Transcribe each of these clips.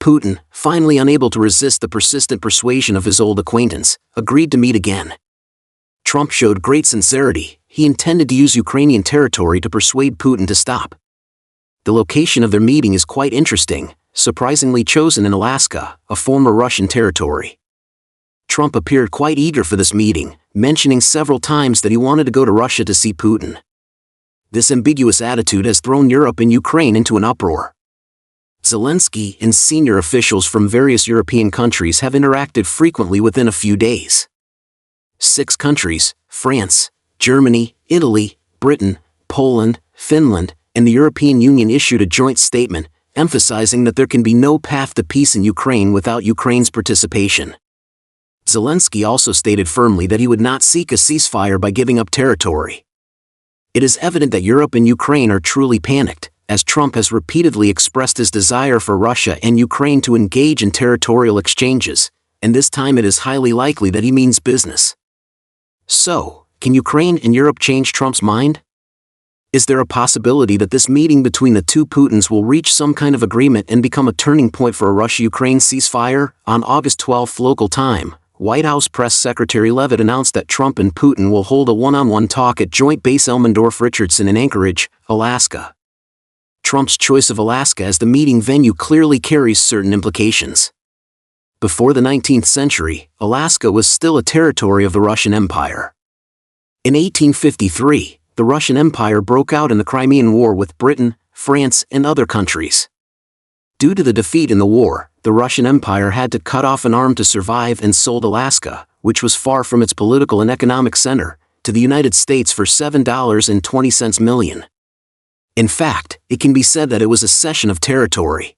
Putin, finally unable to resist the persistent persuasion of his old acquaintance, agreed to meet again. Trump showed great sincerity. He intended to use Ukrainian territory to persuade Putin to stop. The location of their meeting is quite interesting, surprisingly chosen in Alaska, a former Russian territory. Trump appeared quite eager for this meeting, mentioning several times that he wanted to go to Russia to see Putin. This ambiguous attitude has thrown Europe and Ukraine into an uproar. Zelensky and senior officials from various European countries have interacted frequently within a few days. 6 countries, France, Germany, Italy, Britain, Poland, Finland, and the European Union issued a joint statement, emphasizing that there can be no path to peace in Ukraine without Ukraine's participation. Zelensky also stated firmly that he would not seek a ceasefire by giving up territory. It is evident that Europe and Ukraine are truly panicked, as Trump has repeatedly expressed his desire for Russia and Ukraine to engage in territorial exchanges, and this time it is highly likely that he means business. So, can Ukraine and Europe change Trump's mind? Is there a possibility that this meeting between the two Putins will reach some kind of agreement and become a turning point for a Russia-Ukraine ceasefire? On August 12 local time, White House Press Secretary Leavitt announced that Trump and Putin will hold a one-on-one talk at Joint Base Elmendorf-Richardson in Anchorage, Alaska. Trump's choice of Alaska as the meeting venue clearly carries certain implications. Before the 19th century, Alaska was still a territory of the Russian Empire. In 1853, the Russian Empire broke out in the Crimean War with Britain, France, and other countries. Due to the defeat in the war, the Russian Empire had to cut off an arm to survive and sold Alaska, which was far from its political and economic center, to the United States for $7.20 million. In fact, it can be said that it was a cession of territory.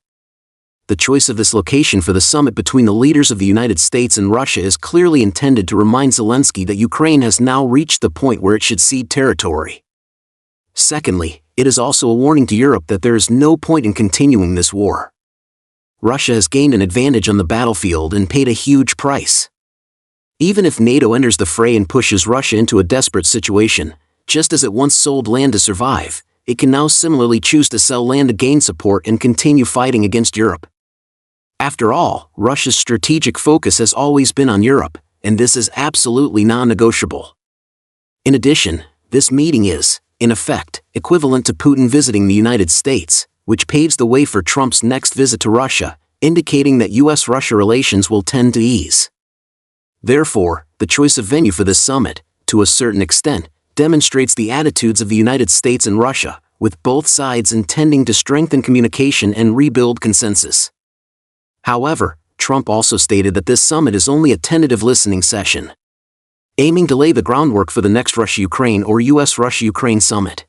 The choice of this location for the summit between the leaders of the United States and Russia is clearly intended to remind Zelensky that Ukraine has now reached the point where it should cede territory. Secondly, it is also a warning to Europe that there is no point in continuing this war. Russia has gained an advantage on the battlefield and paid a huge price. Even if NATO enters the fray and pushes Russia into a desperate situation, just as it once sold land to survive, it can now similarly choose to sell land to gain support and continue fighting against Europe. After all, Russia's strategic focus has always been on Europe, and this is absolutely non-negotiable. In addition, this meeting is, in effect, equivalent to Putin visiting the United States, which paves the way for Trump's next visit to Russia, indicating that U.S. Russia relations will tend to ease. Therefore, the choice of venue for this summit, to a certain extent, demonstrates the attitudes of the United States and Russia, with both sides intending to strengthen communication and rebuild consensus. However, Trump also stated that this summit is only a tentative listening session, aiming to lay the groundwork for the next Russia-Ukraine or U.S. Russia-Ukraine summit.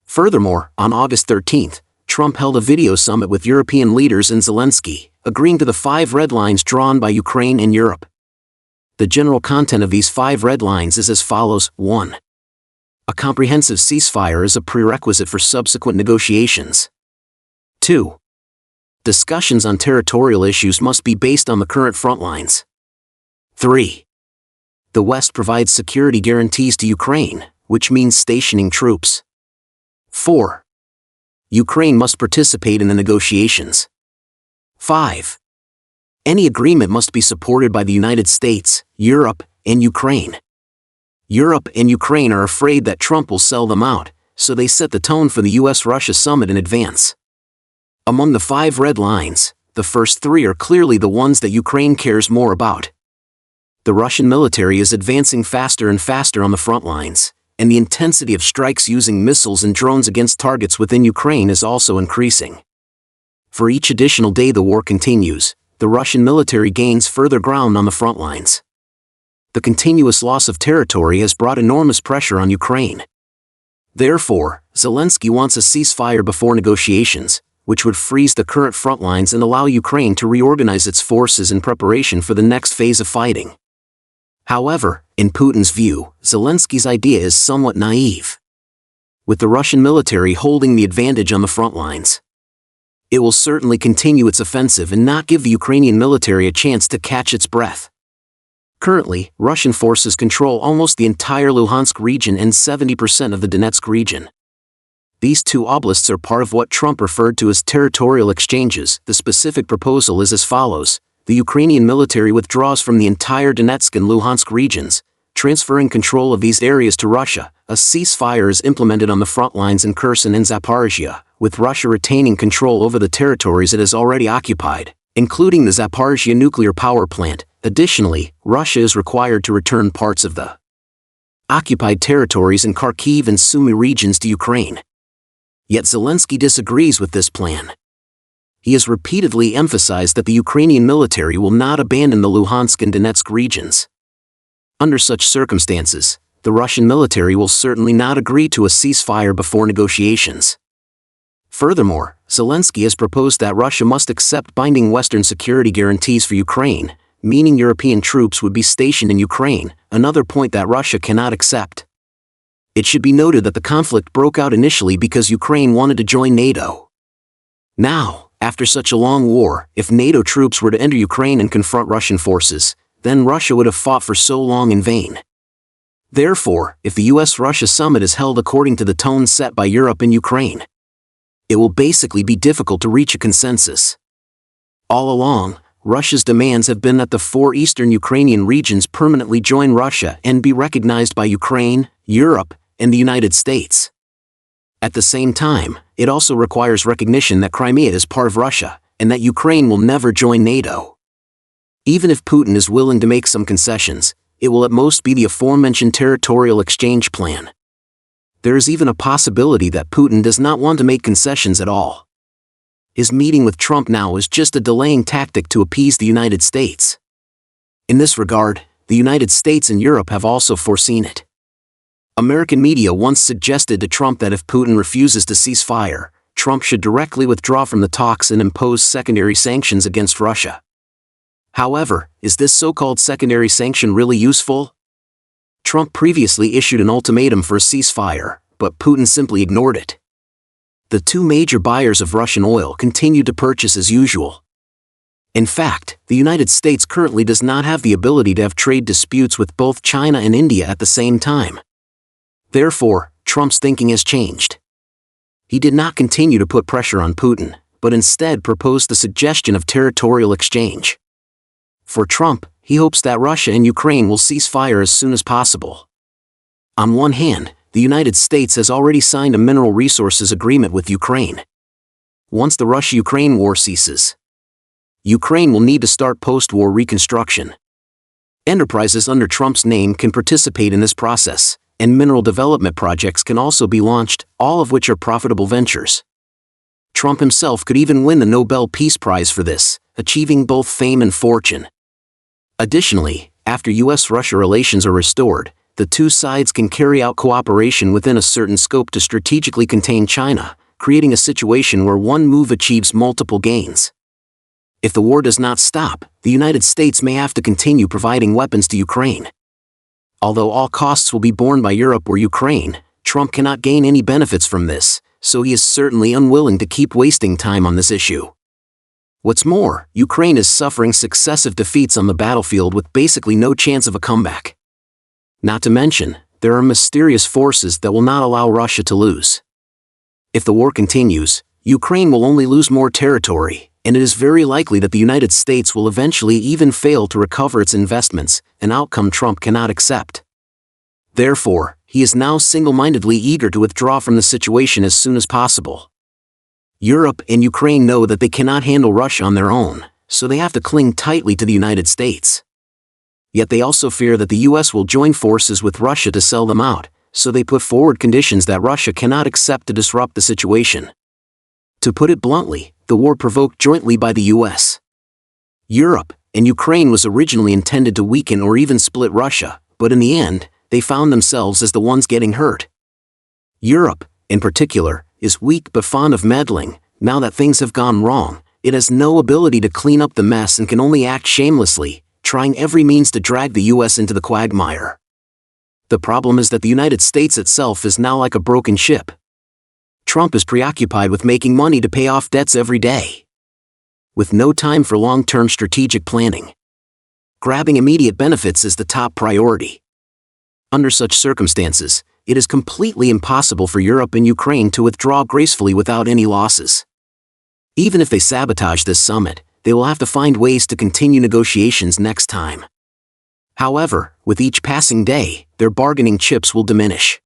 Furthermore, on August 13, Trump held a video summit with European leaders and Zelensky, agreeing to the 5 red lines drawn by Ukraine and Europe. The general content of these 5 red lines is as follows. 1. A comprehensive ceasefire is a prerequisite for subsequent negotiations. 2. Discussions on territorial issues must be based on the current front lines. 3. The West provides security guarantees to Ukraine, which means stationing troops. 4. Ukraine must participate in the negotiations. 5. Any agreement must be supported by the United States, Europe, and Ukraine. Europe and Ukraine are afraid that Trump will sell them out, so they set the tone for the U.S. Russia summit in advance. Among the 5 red lines, the first 3 are clearly the ones that Ukraine cares more about. The Russian military is advancing faster and faster on the front lines, and the intensity of strikes using missiles and drones against targets within Ukraine is also increasing. For each additional day the war continues, the Russian military gains further ground on the front lines. The continuous loss of territory has brought enormous pressure on Ukraine. Therefore, Zelensky wants a ceasefire before negotiations, which would freeze the current front lines and allow Ukraine to reorganize its forces in preparation for the next phase of fighting. However, in Putin's view, Zelensky's idea is somewhat naive. With the Russian military holding the advantage on the front lines, it will certainly continue its offensive and not give the Ukrainian military a chance to catch its breath. Currently, Russian forces control almost the entire Luhansk region and 70% of the Donetsk region. These two oblasts are part of what Trump referred to as territorial exchanges. The specific proposal is as follows. The Ukrainian military withdraws from the entire Donetsk and Luhansk regions, transferring control of these areas to Russia. A ceasefire is implemented on the front lines in Kherson and Zaporizhia, with Russia retaining control over the territories it has already occupied, including the Zaporizhia nuclear power plant. Additionally, Russia is required to return parts of the occupied territories in Kharkiv and Sumy regions to Ukraine. Yet Zelensky disagrees with this plan. He has repeatedly emphasized that the Ukrainian military will not abandon the Luhansk and Donetsk regions. Under such circumstances, the Russian military will certainly not agree to a ceasefire before negotiations. Furthermore, Zelensky has proposed that Russia must accept binding Western security guarantees for Ukraine, meaning European troops would be stationed in Ukraine, another point that Russia cannot accept. It should be noted that the conflict broke out initially because Ukraine wanted to join NATO. Now, after such a long war, if NATO troops were to enter Ukraine and confront Russian forces, then Russia would have fought for so long in vain. Therefore, if the U.S. Russia summit is held according to the tone set by Europe and Ukraine, it will basically be difficult to reach a consensus. All along, Russia's demands have been that the 4 eastern Ukrainian regions permanently join Russia and be recognized by Ukraine, Europe, and the United States. At the same time, it also requires recognition that Crimea is part of Russia, and that Ukraine will never join NATO. Even if Putin is willing to make some concessions, it will at most be the aforementioned territorial exchange plan. There is even a possibility that Putin does not want to make concessions at all. His meeting with Trump now is just a delaying tactic to appease the United States. In this regard, the United States and Europe have also foreseen it. American media once suggested to Trump that if Putin refuses to cease fire, Trump should directly withdraw from the talks and impose secondary sanctions against Russia. However, is this so-called secondary sanction really useful? Trump previously issued an ultimatum for a ceasefire, but Putin simply ignored it. The 2 major buyers of Russian oil continue to purchase as usual. In fact, the United States currently does not have the ability to have trade disputes with both China and India at the same time. Therefore, Trump's thinking has changed. He did not continue to put pressure on Putin, but instead proposed the suggestion of territorial exchange. For Trump, he hopes that Russia and Ukraine will cease fire as soon as possible. On one hand, the United States has already signed a mineral resources agreement with Ukraine. Once the Russia-Ukraine war ceases, Ukraine will need to start post-war reconstruction. Enterprises under Trump's name can participate in this process, and mineral development projects can also be launched, all of which are profitable ventures. Trump himself could even win the Nobel Peace Prize for this, achieving both fame and fortune. Additionally, after U.S. Russia relations are restored, the 2 sides can carry out cooperation within a certain scope to strategically contain China, creating a situation where one move achieves multiple gains. If the war does not stop, the United States may have to continue providing weapons to Ukraine. Although all costs will be borne by Europe or Ukraine, Trump cannot gain any benefits from this, so he is certainly unwilling to keep wasting time on this issue. What's more, Ukraine is suffering successive defeats on the battlefield with basically no chance of a comeback. Not to mention, there are mysterious forces that will not allow Russia to lose. If the war continues, Ukraine will only lose more territory, and it is very likely that the United States will eventually even fail to recover its investments, an outcome Trump cannot accept. Therefore, he is now single-mindedly eager to withdraw from the situation as soon as possible. Europe and Ukraine know that they cannot handle Russia on their own, so they have to cling tightly to the United States. Yet they also fear that the U.S. will join forces with Russia to sell them out, so they put forward conditions that Russia cannot accept to disrupt the situation. To put it bluntly, the war provoked jointly by the U.S., Europe, and Ukraine was originally intended to weaken or even split Russia, but in the end, they found themselves as the ones getting hurt. Europe, in particular, is weak but fond of meddling. Now that things have gone wrong, it has no ability to clean up the mess and can only act shamelessly, trying every means to drag the U.S. into the quagmire. The problem is that the United States itself is now like a broken ship. Trump is preoccupied with making money to pay off debts every day, with no time for long-term strategic planning. Grabbing immediate benefits is the top priority. Under such circumstances, it is completely impossible for Europe and Ukraine to withdraw gracefully without any losses. Even if they sabotage this summit, they will have to find ways to continue negotiations next time. However, with each passing day, their bargaining chips will diminish.